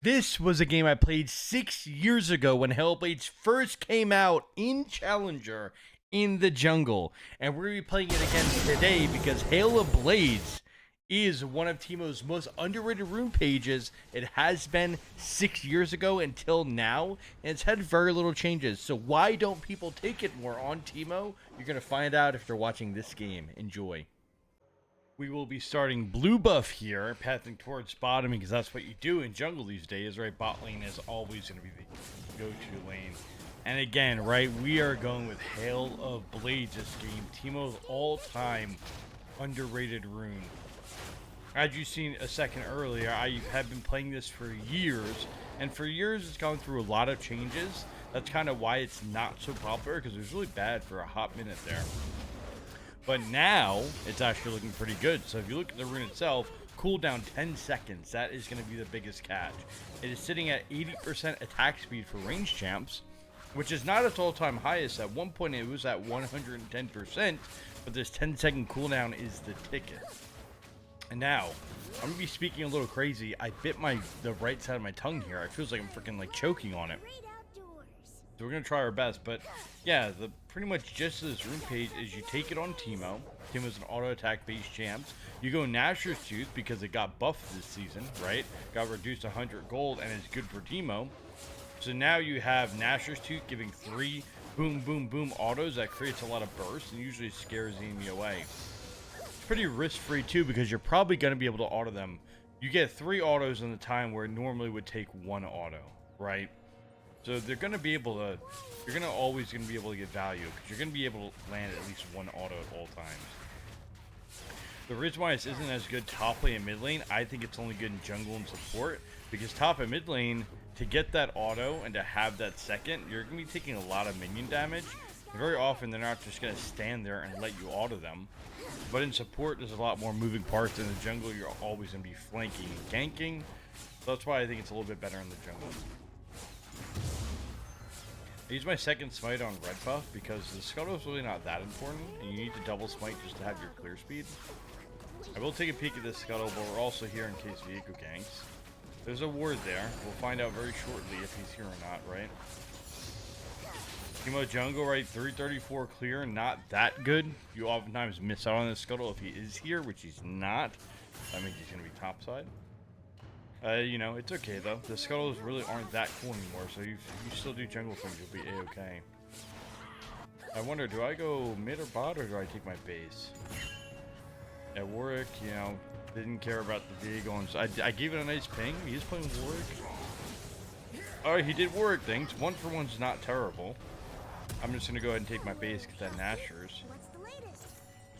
This was a game I played 6 years ago when Hellblades first came out in Challenger in the jungle. And we're going to be playing it again today because Hail of Blades is one of Teemo's most underrated rune pages. It has been 6 years ago until now, and it's had very little changes. So why don't people take it more on Teemo? You're going to find out if you're watching this game. Enjoy. We will be starting blue buff here, pathing towards bottom because that's what you do in jungle these days, right? Bot lane is always going to be the go-to lane. And again, right, we are going with Hail of Blades this game. Teemo's all-time underrated rune. As you've seen a second earlier, I have been playing this for years, and for years it's gone through a lot of changes. That's kind of why it's not so popular, because it was really bad for a hot minute there. But now, it's actually looking pretty good. So if you look at the rune itself, cooldown 10 seconds. That is going to be the biggest catch. It is sitting at 80% attack speed for range champs, which is not its all-time highest. At one point, it was at 110%, but this 10-second cooldown is the ticket. And now, I'm going to be speaking a little crazy. I bit the right side of my tongue here. It feels like I'm freaking like choking on it. So we're going to try our best, but yeah, the pretty much gist of this rune page is you take it on Teemo. Teemo's an auto attack based champs. You go Nashor's Tooth because it got buffed this season, right? Got reduced 100 gold and it's good for Teemo. So now you have Nashor's Tooth giving 3 boom boom boom autos that creates a lot of bursts and usually scares the enemy away. It's pretty risk free too because you're probably going to be able to auto them. You get 3 autos in the time where it normally would take 1 auto, right? So they're going to be able to, you're always going to be able to get value because you're going to be able to land at least 1 auto at all times. The reason why this isn't as good top lane and mid lane, I think it's only good in jungle and support because top and mid lane, to get that auto and to have that second, you're going to be taking a lot of minion damage. And very often they're not just going to stand there and let you auto them. But in support, there's a lot more moving parts. In the jungle, you're always going to be flanking and ganking. So that's why I think it's a little bit better in the jungle. I use my second smite on red buff because the scuttle is really not that important, and you need to double smite just to have your clear speed. I will take a peek at this scuttle, but we're also here in case Viego ganks. There's a ward there. We'll find out very shortly if he's here or not, right? Teemo jungle, right? 334 clear, not that good. You oftentimes miss out on this scuttle if he is here, which he's not. That means he's going to be topside. You know, it's okay though. The scuttles really aren't that cool anymore, so if you still do jungle things, you'll be a-okay. I wonder, do I go mid or bot, or do I take my base? At Warwick, you know, didn't care about the Viego, and so I gave it a nice ping. He is playing Warwick. Alright, he did Warwick things. 1 for 1's not terrible. I'm just gonna go ahead and take my base, get that Nashor's.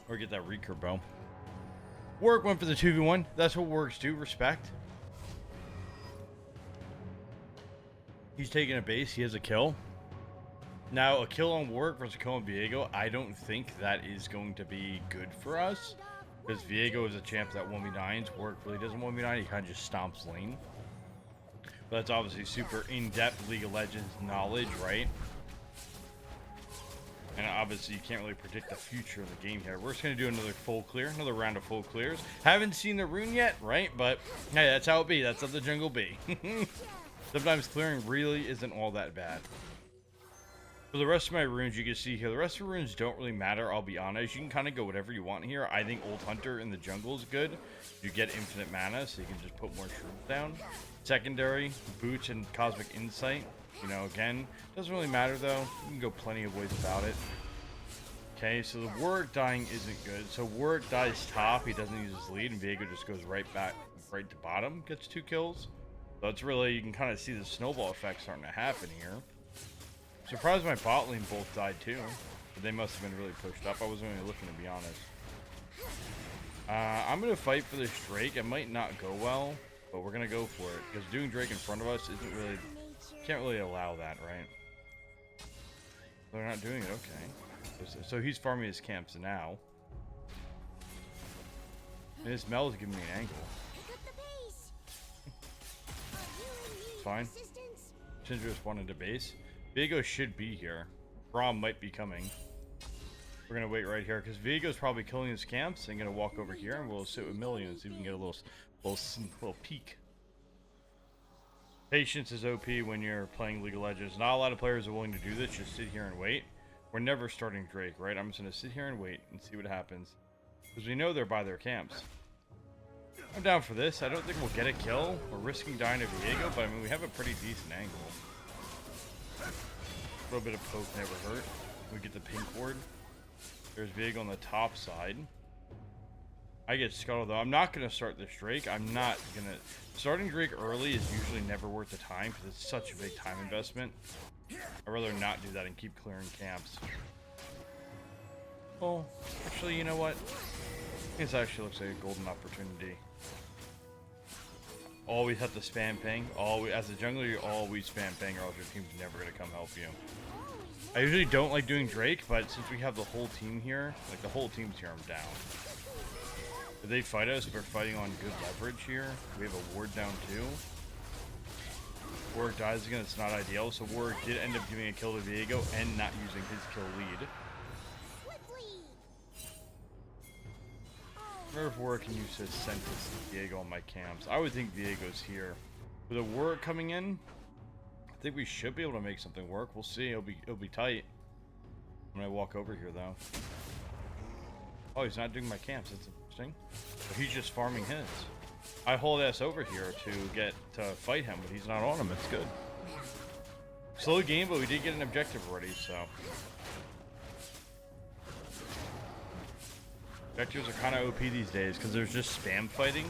Or get that recur bow. Warwick went for the 2v1. That's what Warwicks do, respect. He's taking a base. He has a kill. Now, a kill on Warwick versus a kill on Viego, I don't think that is going to be good for us. Because Viego is a champ that 1v9s. Warwick really doesn't 1v9. He kind of just stomps lane. But that's obviously super in-depth League of Legends knowledge, right? And obviously, you can't really predict the future of the game here. We're just going to do another full clear. Another round of full clears. Haven't seen the rune yet, right? But, hey, that's how it be. That's how the jungle be. Sometimes clearing really isn't all that bad. For the rest of my runes, you can see here, the rest of the runes don't really matter, I'll be honest. You can kind of go whatever you want here. I think Old Hunter in the jungle is good. You get infinite mana, so you can just put more shrooms down. Secondary, Boots and Cosmic Insight. You know, again, doesn't really matter though. You can go plenty of ways about it. Okay, so the Warwick dying isn't good. So Warwick dies top, he doesn't use his lead, and Viego just goes right to bottom, gets 2 kills. So it's really, you can kind of see the snowball effect starting to happen here. Surprised my bot lane both died too. But they must have been really pushed up. I wasn't really looking, to be honest. I'm going to fight for this Drake. It might not go well, but we're going to go for it. Because doing Drake in front of us isn't really, can't really allow that, right? They're not doing it, okay. So he's farming his camps now. And his Mel is giving me an angle. Fine. Sindra just wanted to base. Viego should be here. Braum might be coming. We're gonna wait right here because Viego's probably killing his camps and gonna walk over here and we'll sit with Millie and see if we can get a little peek. Patience is OP when you're playing League of Legends. Not a lot of players are willing to do this, just sit here and wait. We're never starting Drake, right? I'm just going to sit here and wait and see what happens. Because we know they're by their camps. I'm down for this. I don't think we'll get a kill. We're risking dying to Viego, but I mean, we have a pretty decent angle. A little bit of poke never hurt. We get the pink ward. There's Viego on the top side. I get scuttled though. I'm not going to start this Drake. I'm not going to... Starting Drake early is usually never worth the time because it's such a big time investment. I'd rather not do that and keep clearing camps. Well, actually, you know what? This actually looks like a golden opportunity. Always have to spam ping. Always, as a jungler, you always spam ping or else your team's never going to come help you. I usually don't like doing Drake, but since we have the whole team here, like the whole team's here, I'm down. If they fight us, we're fighting on good leverage here. We have a ward down too. Warwick dies again, it's not ideal, so Warwick did end up giving a kill to Viego and not using his kill lead. I wonder if Warwick can use his Sentis to Viego on my camps. I would think Viego's here. With a Warwick coming in, I think we should be able to make something work. We'll see. It'll be tight. When I walk over here though. Oh, he's not doing my camps. That's interesting. But he's just farming his. I hold ass over here to fight him, but he's not on him. It's good. Slow game, but we did get an objective already, so. Objectives are kind of OP these days because there's just spam fighting.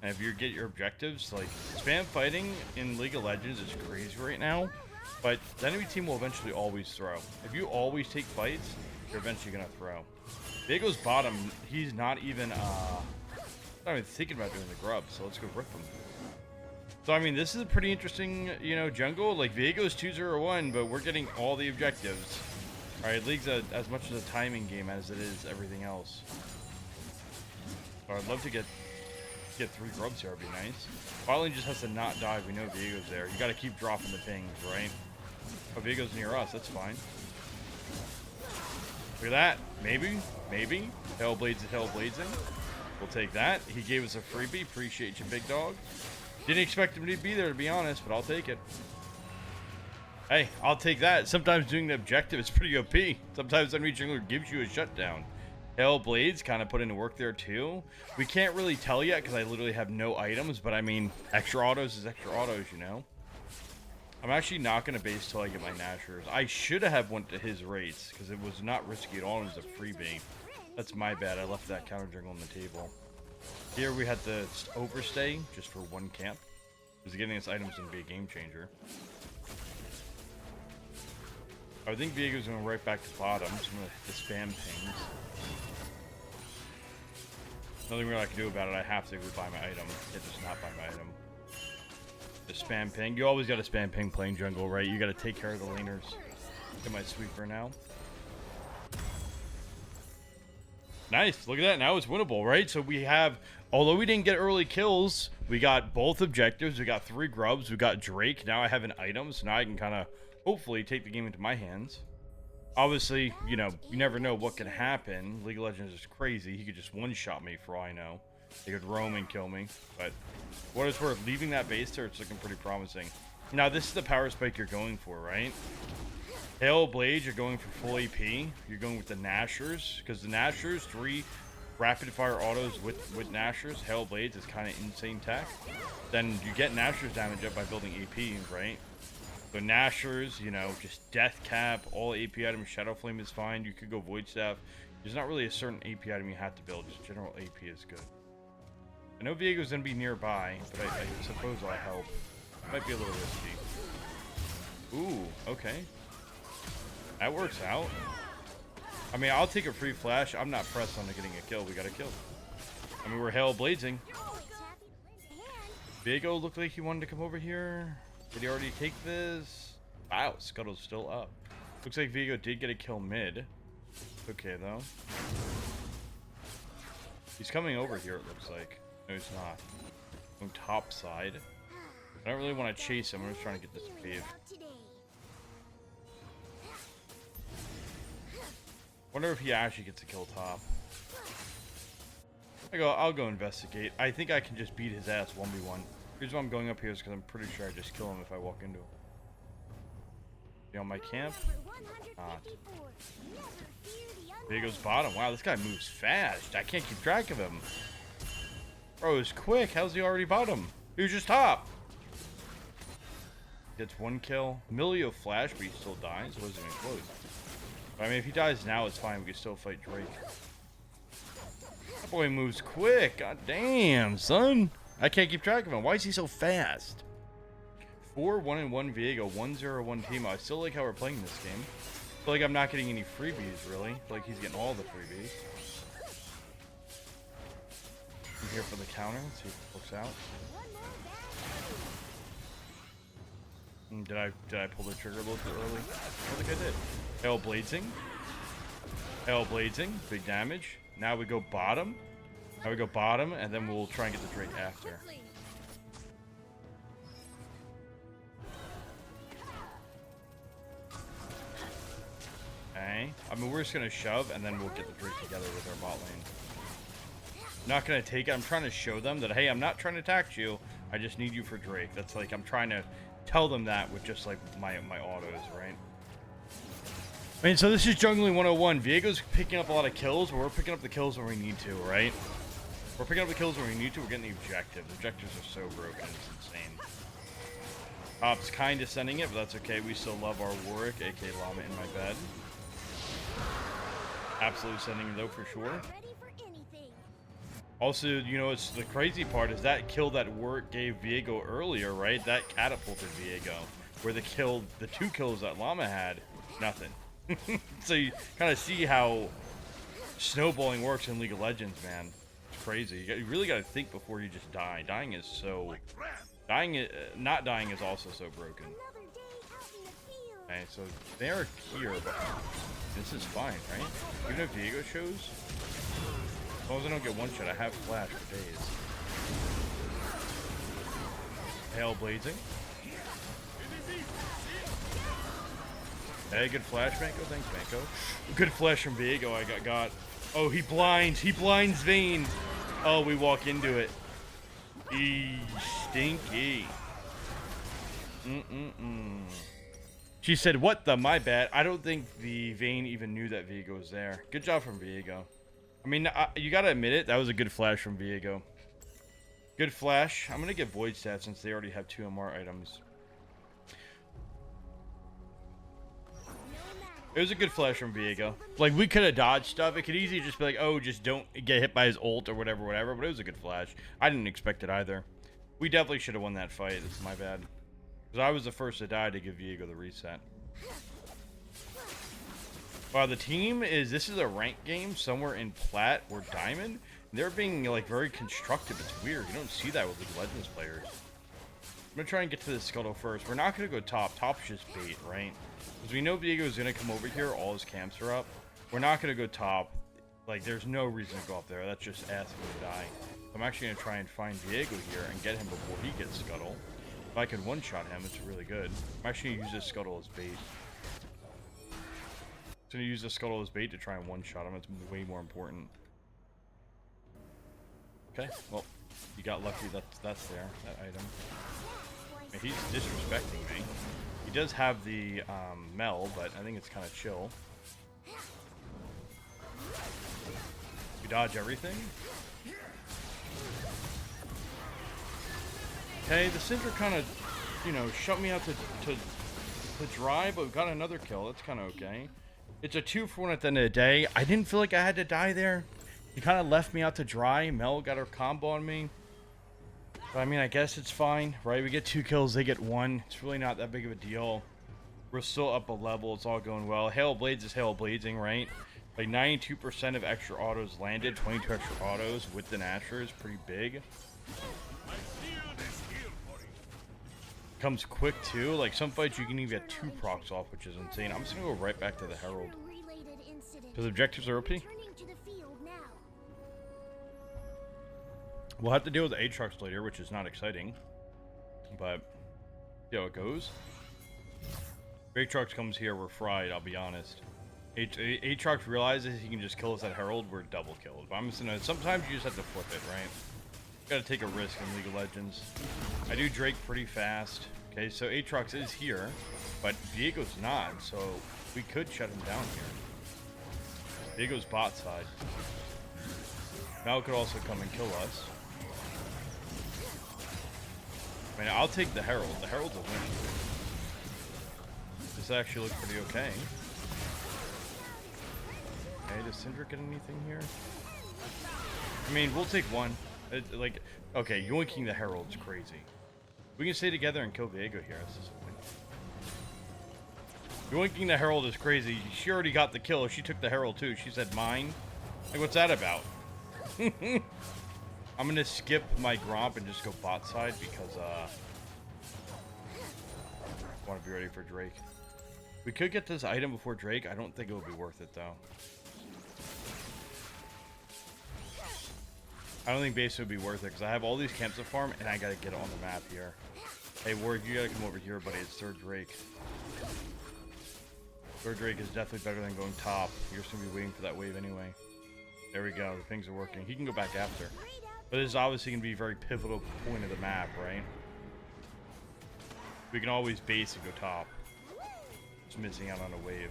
And if you get your objectives, like spam fighting in League of Legends is crazy right now. But the enemy team will eventually always throw. If you always take fights, you're eventually gonna throw. Viego's bottom, he's not even thinking about doing the grub, so let's go rip him. So I mean, this is a pretty interesting, you know, jungle. Like Viego's 2-0-1, but we're getting all the objectives. Alright, League's as much as a timing game as it is everything else. So I'd love to get 3 grubs here, would be nice. Finally just has to not die if we know Viego's there. You gotta keep dropping the pings, right? Oh, Viego's near us, that's fine. Look at that. Maybe. Hellblades is Hellbladesing. We'll take that. He gave us a freebie. Appreciate you, big dog. Didn't expect him to be there, to be honest, but I'll take it. Hey, I'll take that. Sometimes doing the objective is pretty OP. Sometimes enemy jungler gives you a shutdown. Hellblades kind of put into work there too. We can't really tell yet because I literally have no items, but I mean, extra autos is extra autos, you know? I'm actually not going to base till I get my Nashors. I should have went to his rates because it was not risky at all. It was a freebie. That's my bad. I left that counter jungle on the table. Here we had to overstay just for 1 camp. Because getting us items going to be a game changer. I think Viego's going right back to bottom. So I'm going to hit the spam pings. Nothing really I can do about it. I have to go buy my item. It does not buy my item. The spam ping. You always got to spam ping playing jungle, right? You got to take care of the laners. Get my sweeper now. Nice. Look at that. Now it's winnable, right? So we have, although we didn't get early kills, we got both objectives. We got 3 grubs. We got Drake. Now I have an item, so now I can kind of hopefully take the game into my hands. Obviously, you know, you never know what can happen. League of Legends is crazy. He could just one-shot me for all I know. He could roam and kill me. But what it's worth, leaving that base there, it's looking pretty promising. Now, this is the power spike you're going for, right? Hail Blades, you're going for full AP. You're going with the Nashors. Because the Nashors, 3 rapid-fire autos with Nashors. Hail Blades is kind of insane tech. Then you get Nashors damage up by building AP, right? So Nashors, you know, just Death Cap, all AP items. Shadow Flame is fine. You could go Void Staff. There's not really a certain AP item you have to build. Just general AP is good. I know Viego's going to be nearby, but I suppose I'll help. Might be a little risky. Ooh, okay. That works out. I mean, I'll take a free flash. I'm not pressed on getting a kill. We got a kill. I mean, we're Hellbladesing. Viego looked like he wanted to come over here. Did he already take this? Wow, Scuttle's still up. Looks like Viego did get a kill mid. Okay, though. He's coming over here, it looks like. No, he's not. On top side. I don't really want to chase him. I'm just trying to get this wave. Wonder if he actually gets a kill top. I'll go investigate. I think I can just beat his ass 1v1. reason why I'm going up here is because I'm pretty sure I just kill him if I walk into him. You on my camp? Not. Viego's bottom. Wow, this guy moves fast. I can't keep track of him. Bro, he's quick. How's he already bottom? He was just top. Gets 1 kill. Milio flash, but he still dies. It wasn't even close. But, I mean, if he dies now, it's fine. We can still fight Drake. That boy moves quick. God damn, son. I can't keep track of him. Why is he so fast? 4-1-1 Viego, 1-0-1 Teemo. I still like how we're playing this game. I feel like I'm not getting any freebies, really. I feel like he's getting all the freebies. I'm here for the counter. Let's see if it works out. Did I pull the trigger a little too early? I think I did. Herald Bladesing. Herald Bladesing. Big damage. Now we go bottom. Now we go bottom, and then we'll try and get the Drake after. Okay. I mean, we're just going to shove, and then we'll get the Drake together with our bot lane. Not going to take it. I'm trying to show them that, hey, I'm not trying to attack you. I just need you for Drake. That's like, I'm trying to tell them that with just like my autos, right? I mean, so this is jungling 101. Viego's picking up a lot of kills, but we're picking up the kills when we need to, right? We're picking up the kills when we need to. We're getting the objective. The objectives are so broken. It's insane. Top's kind of sending it, but that's okay. We still love our Warwick, aka Llama in my bed. Absolutely sending it though, for sure. Also, you know, it's the crazy part is that kill that Warwick gave Viego earlier, right? That catapulted Viego. Where the 2 kills that Llama had, nothing. So you kind of see how snowballing works in League of Legends, man. It's crazy. You really got to think before you just die. Not dying is also so broken. Okay, so they're here, but this is fine, right? Even if Viego shows, as long as I don't get one shot, I have flash for days. Hail Blazing. Hey, good flash, Manko. Thanks, Manko. Good flash from Viego. I got. Oh, he blinds. He blinds Vayne. Oh, we walk into it. Stinky. She said, what the? My bad. I don't think the Vayne even knew that Viego was there. Good job from Viego. I mean, you gotta admit it. That was a good flash from Viego. Good flash. I'm gonna get Void Stat since they already have 2 MR items. It was a good flash from Viego. Like, we could have dodged stuff. It could easily just be like, oh, just don't get hit by his ult or whatever, but it was a good flash. I didn't expect it either. We definitely should have won that fight. It's my bad. Because I was the first to die to give Viego the reset. Wow, the team this is a ranked game somewhere in Plat or Diamond. They're being, like, very constructive. It's weird. You don't see that with League of Legends players. I'm going to try and get to the Scuttle first. We're not going to go top. Top's just bait, right? Because we know Viego is going to come over here. All his camps are up. We're not going to go top. Like, there's no reason to go up there. That's just asking to die. I'm actually going to try and find Viego here and get him before he gets Scuttle. If I could one-shot him, it's really good. I'm actually going to use this Scuttle as bait. I'm going to use this Scuttle as bait to try and one-shot him. It's way more important. Okay, well, you got lucky that's there, that item. And he's disrespecting me. He does have the Mel, but I think it's kind of chill. You dodge everything. Okay, the Syndra kind of, you know, shut me out to dry, but we got another kill. That's kind of okay. It's a 2-for-1 at the end of the day. I didn't feel like I had to die there. He kind of left me out to dry. Mel got her combo on me. But I mean, I guess it's fine, right? We get 2 kills, they get 1. It's really not that big of a deal. We're still up a level. It's all going well. Hail Blades is Hail Bladesing, right? Like 92% of extra autos landed. 22 extra autos with the Nashor is pretty big. Comes quick too. Like some fights you can even get 2 procs off, which is insane. I'm just gonna go right back to the Herald. Because objectives are OP. We'll have to deal with the Aatrox later, which is not exciting. But, see how it goes. If Aatrox comes here, we're fried, I'll be honest. Aatrox realizes he can just kill us at Herald, we're double killed. But I'm just gonna, sometimes you just have to flip it, right? Gotta take a risk in League of Legends. I do Drake pretty fast. Okay, so Aatrox is here, but Diego's not, so we could shut him down here. Diego's bot side. Mel could also come and kill us. I mean, I'll take the Herald. The Herald's a win. This actually looks pretty okay. Okay, does Syndra get anything here? I mean, we'll take one. Like, okay, yoinking the Herald's crazy. We can stay together and kill Viego here. This is a win. Yoinking the Herald is crazy. She already got the kill. She took the Herald too. She said mine. Like, what's that about? I'm gonna skip my Gromp and just go bot side because I want to be ready for Drake. We could get this item before Drake. I don't think it would be worth it though. I don't think base would be worth it because I have all these camps to farm and I gotta get on the map here. Hey Ward, you gotta come over here, buddy. It's third Drake. Third Drake is definitely better than going top. You're just gonna be waiting for that wave anyway. There we go. The things are working. He can go back after. But this is obviously going to be a very pivotal point of the map, right? We can always base and go top. Just missing out on a wave.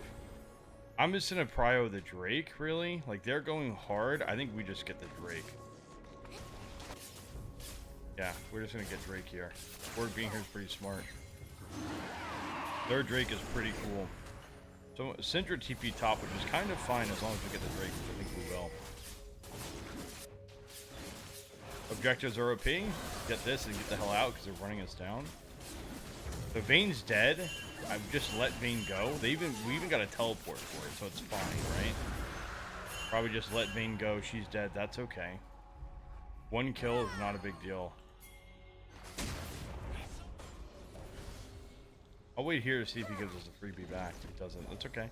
I'm just going to prio the Drake, really. Like, they're going hard. I think we just get the Drake. Yeah, we're just going to get Drake here. Word being here is pretty smart. Their Drake is pretty cool. So, Syndra TP top, which is kind of fine as long as we get the Drake, which I think we will. Objectives are OP. Get this and get the hell out because they're running us down. So Vayne's dead. I've just let Vayne go. We even got a teleport for it, so it's fine, right? Probably just let Vayne go. She's dead. That's okay. One kill is not a big deal. I'll wait here to see if he gives us a freebie back. If he doesn't, that's okay.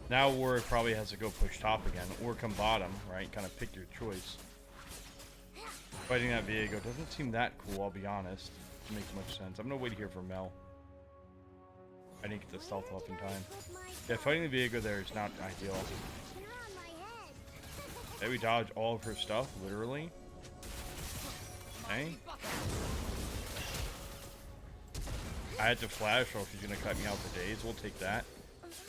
Now Ward probably has to go push top again, or come bottom, right? Kind of pick your choice. Fighting that Viego doesn't seem that cool, I'll be honest. It makes much sense. I'm gonna wait here for Mel. I didn't get the stealth off in time. Yeah, fighting the Viego there is not ideal. Okay, we dodge all of her stuff, literally. Okay. I had to flash, or she's gonna cut me out for days. We'll take that.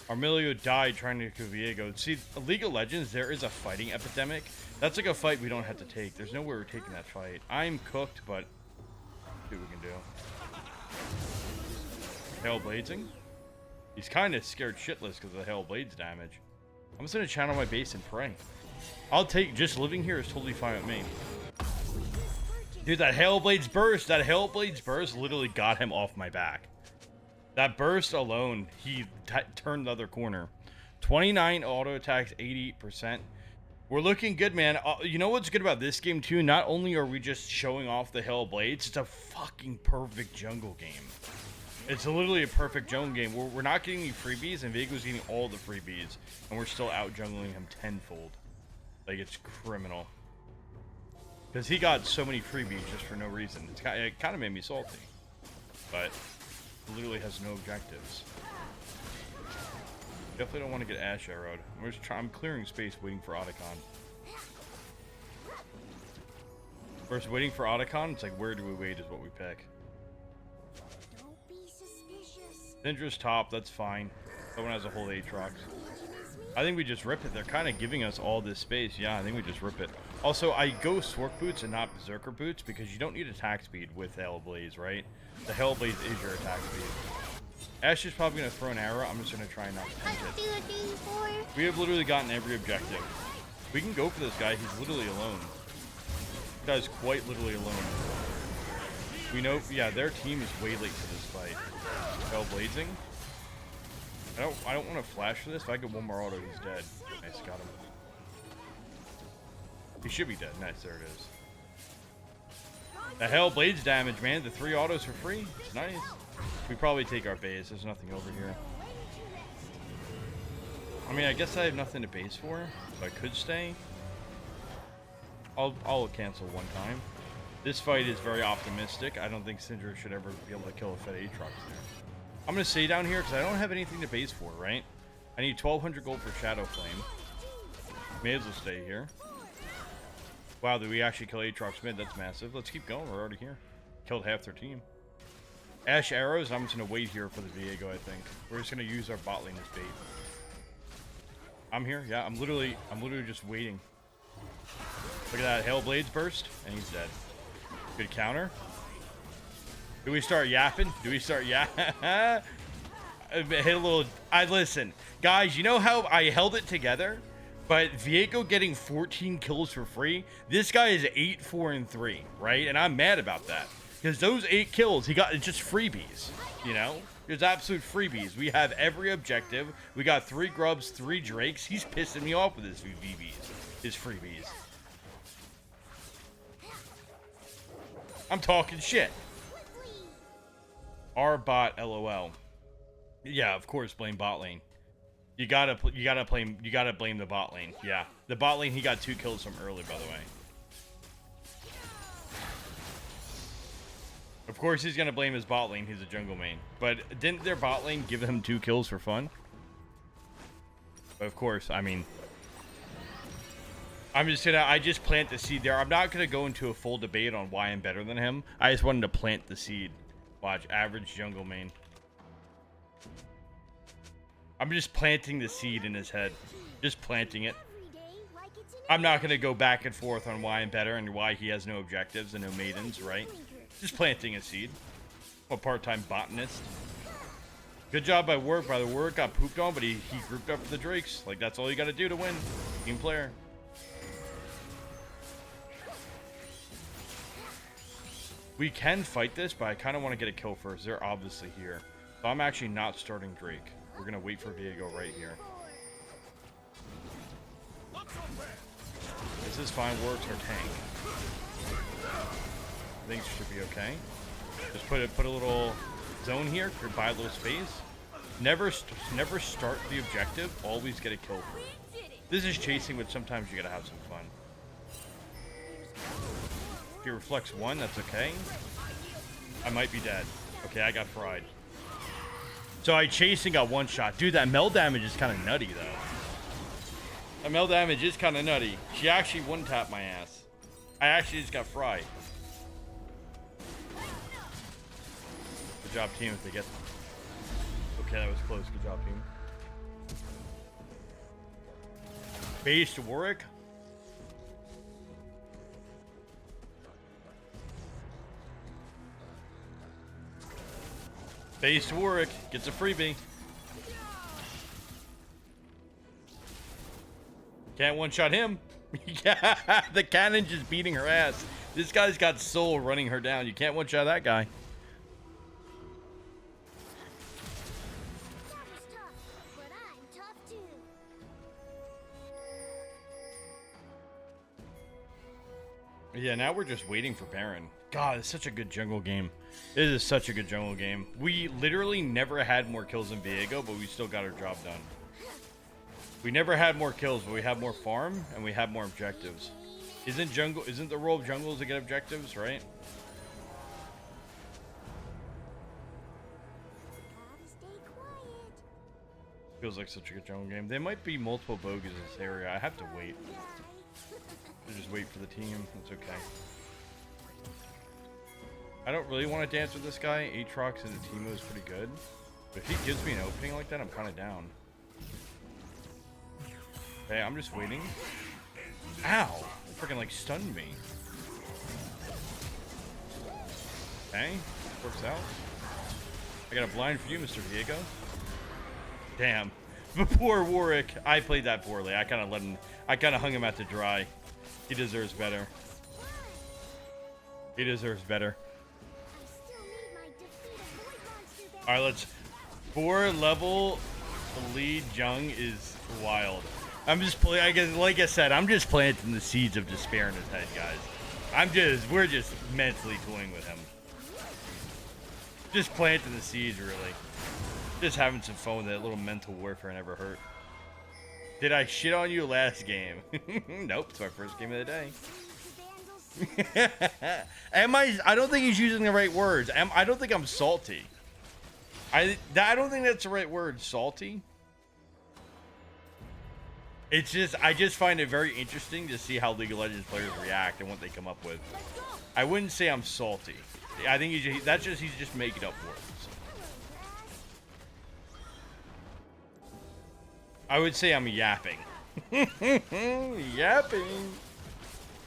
Armilio died trying to kill Viego. See, League of Legends, there is a fighting epidemic. That's like a fight we don't have to take. There's no way we're taking that fight. I'm cooked, but see what we can do. Hail Bladesing. He's kind of scared shitless because of the Hail Blades damage. I'm just going to channel my base and pray. I'll take, just living here is totally fine with me. Dude, that Hail Blades burst literally got him off my back. That burst alone, he turned the other corner. 29 auto attacks, 88%. We're looking good, man. You know what's good about this game, too? Not only are we just showing off the Hell Blades, it's a fucking perfect jungle game. It's literally a perfect jungle game. We're not getting any freebies, and Viego's getting all the freebies, and we're still out jungling him tenfold. Like, it's criminal. Because he got so many freebies just for no reason. It kind of made me salty. But literally has no objectives. Definitely don't want to get Ash arrowed. I'm clearing space waiting for Otacon. First, waiting for Otacon, it's like, where do we wait is what we pick. Don't be suspicious. Syndra's top, that's fine. Someone has a whole Aatrox. I think we just rip it. They're kind of giving us all this space. Yeah, I think we just rip it. Also, I go Swark Boots and not Berserker Boots because you don't need attack speed with Hail Blaze, right? The Hail Blaze is your attack speed. Ash is probably going to throw an arrow. I'm just going to try and not tempt it. We have literally gotten every objective. We can go for this guy. He's literally alone. This guy's quite literally alone. We know, yeah, their team is way late to this fight. Hail Blazing. I don't want to flash for this. If I get one more auto, he's dead. Nice, got him. He should be dead. Nice, there it is. The Hell Blades damage, man. The 3 autos for free. It's nice. We probably take our base. There's nothing over here. I mean, I guess I have nothing to base for, so I could stay. I'll cancel one time. This fight is very optimistic. I don't think Syndra should ever be able to kill a Fed Aatrox there. I'm going to stay down here because I don't have anything to base for, right? I need 1,200 gold for Shadow Flame. May as well stay here. Wow, did we actually kill Aatrox mid? That's massive. Let's keep going. We're already here. Killed half their team. Ash arrows. I'm just gonna wait here for the Viego. I think we're just gonna use our bot lane as bait. I'm here. Yeah, I'm literally just waiting. Look at that. Hail Blades burst, and he's dead. Good counter. Do we start yapping? Do we start yapping? Hit a little. Listen, guys. You know how I held it together, but Viego getting 14 kills for free. This guy is 8, 4, and 3, right? And I'm mad about that because those 8 kills he got just freebies. You know, there's absolute freebies. We have every objective. We got 3 grubs, 3 drakes. He's pissing me off with his VBs, his freebies. I'm talking shit. Our bot, LOL. Yeah, of course, blame bot lane. You gotta blame the bot lane. Yeah, the bot lane. He got 2 kills from early, by the way. Of course, he's gonna blame his bot lane. He's a jungle main. But didn't their bot lane give him 2 kills for fun? But of course, I mean, I just plant the seed there. I'm not gonna go into a full debate on why I'm better than him. I just wanted to plant the seed. Watch, average jungle main. I'm just planting the seed in his head. Just planting it. I'm not going to go back and forth on why I'm better and why he has no objectives and no maidens, right? Just planting a seed. I'm a part-time botanist. Good job by Work. By the Work got pooped on, but he grouped up for the Drakes. Like, that's all you got to do to win. Team player. We can fight this, but I kind of want to get a kill first. They're obviously here. So I'm actually not starting Drake. We're going to wait for Viego right here. This is fine. Works our tank. I think it should be okay. Just put a little zone here. Buy a little space. Never start the objective. Always get a kill first. This is chasing, but sometimes you got to have some fun. If he reflects 1, that's okay. I might be dead. Okay, I got fried. So I chased and got 1 shot. Dude, that meld damage is kind of nutty, though. That meld damage is kind of nutty. She actually one-tapped my ass. I actually just got fried. Good job, team, if they get... Okay, that was close. Good job, team. Base to Warwick. Base to Warwick. Gets a freebie. Can't one-shot him. Yeah, the cannon just beating her ass. This guy's got soul running her down. You can't one-shot that guy. Yeah, now we're just waiting for Baron. God, it's such a good jungle game. It is such a good jungle game. We literally never had more kills than Viego, but we still got our job done. We never had more kills, but we have more farm and we have more objectives. Isn't the role of jungle to get objectives, right? Feels like such a good jungle game. There might be multiple bogeys in this area. I have to wait. Just wait for the team. It's okay. I don't really want to dance with this guy. Aatrox and Teemo is pretty good. But if he gives me an opening like that, I'm kind of down. Okay, I'm just waiting. Ow! It freaking like stunned me. Okay, works out. I got a blind for you, Mr. Viego. Damn. Poor Warwick. I played that poorly. I kind of hung him out to dry. He deserves better. He deserves better. Alright, let's... 4 level lead Jung is wild. I'm just playing, I guess, like I said, I'm just planting the seeds of despair in his head, guys. We're just mentally toying with him. Just planting the seeds, really. Just having some fun with it. A little mental warfare never hurt. Did I shit on you last game? Nope, it's my first game of the day. I don't think he's using the right words. I don't think I'm salty. I don't think that's the right word. Salty? It's just, I just find it very interesting to see how League of Legends players react and what they come up with. I wouldn't say I'm salty. I think he's just making up words. I would say I'm yapping. Yapping.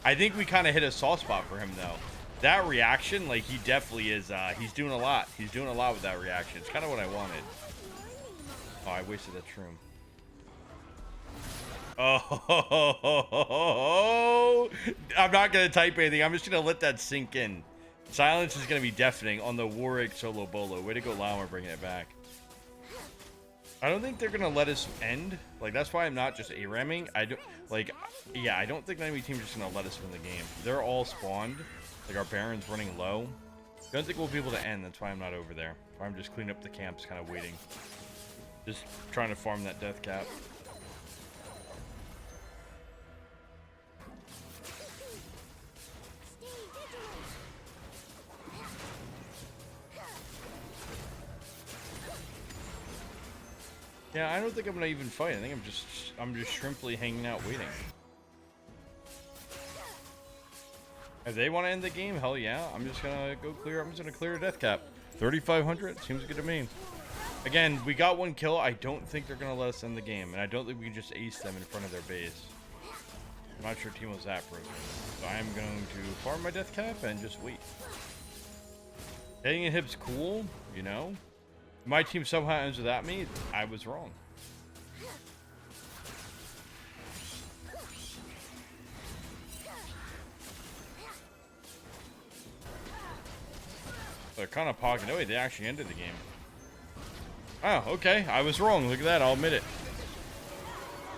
I think we kind of hit a soft spot for him though. That reaction, like he definitely is. He's doing a lot. He's doing a lot with that reaction. It's kind of what I wanted. Oh, I wasted that shroom. Oh, I'm not going to type anything. I'm just going to let that sink in. Silence is going to be deafening on the Warwick solo bolo. Way to go, Llama, bringing it back. I don't think they're going to let us end. Like, that's why I'm not just A-ramming. I don't, like, yeah, I don't think the enemy team's just going to let us win the game. They're all spawned. Like, our Baron's running low. I don't think we'll be able to end. That's why I'm not over there. I'm just cleaning up the camps, kind of waiting. Just trying to farm that death cap. Yeah, I don't think I'm gonna even fight. I think I'm just shrimply hanging out waiting. If they want to end the game, hell yeah. I'm just gonna go clear. I'm just gonna clear a death cap. 3,500 seems good to me. Again, we got one kill. I don't think they're gonna let us end the game, and I don't think we can just ace them in front of their base. I'm not sure Teemo's that broken. So I'm going to farm my death cap and just wait. Hitting a hip's cool, you know. My team somehow ends without me. I was wrong. They're kind of pocketing. Oh, wait, they actually ended the game. Oh, okay. I was wrong. Look at that. I'll admit it.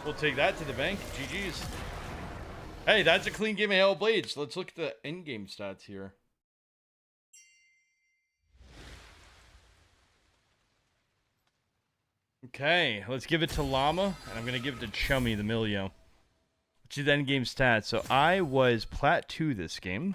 We'll take that to the bank. GG's. Hey, that's a clean game of Hail Blades. Let's look at the in-game stats here. Okay, let's give it to Llama, and I'm going to give it to Chummy, the Milio. Let's do the endgame stats. So I was Plat 2 this game.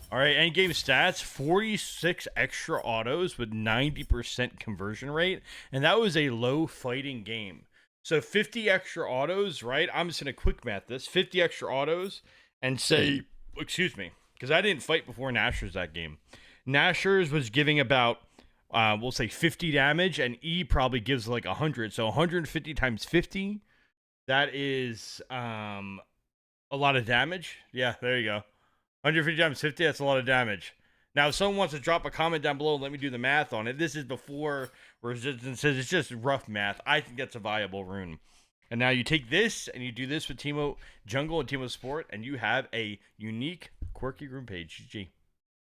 All right, endgame stats, 46 extra autos with 90% conversion rate, and that was a low fighting game. So 50 extra autos, right? I'm just going to quick math this. 50 extra autos and say, excuse me, because I didn't fight before Nashor's that game. Nashor's was giving about... we'll say 50 damage, and E probably gives like 100. So 150 times 50, that is a lot of damage. Yeah, there you go. 150 times 50, that's a lot of damage. Now, if someone wants to drop a comment down below and let me do the math on it, this is before Resistance says it's just rough math. I think that's a viable rune. And now you take this and you do this with Teemo Jungle and Teemo Sport, and you have a unique, quirky rune page. GG.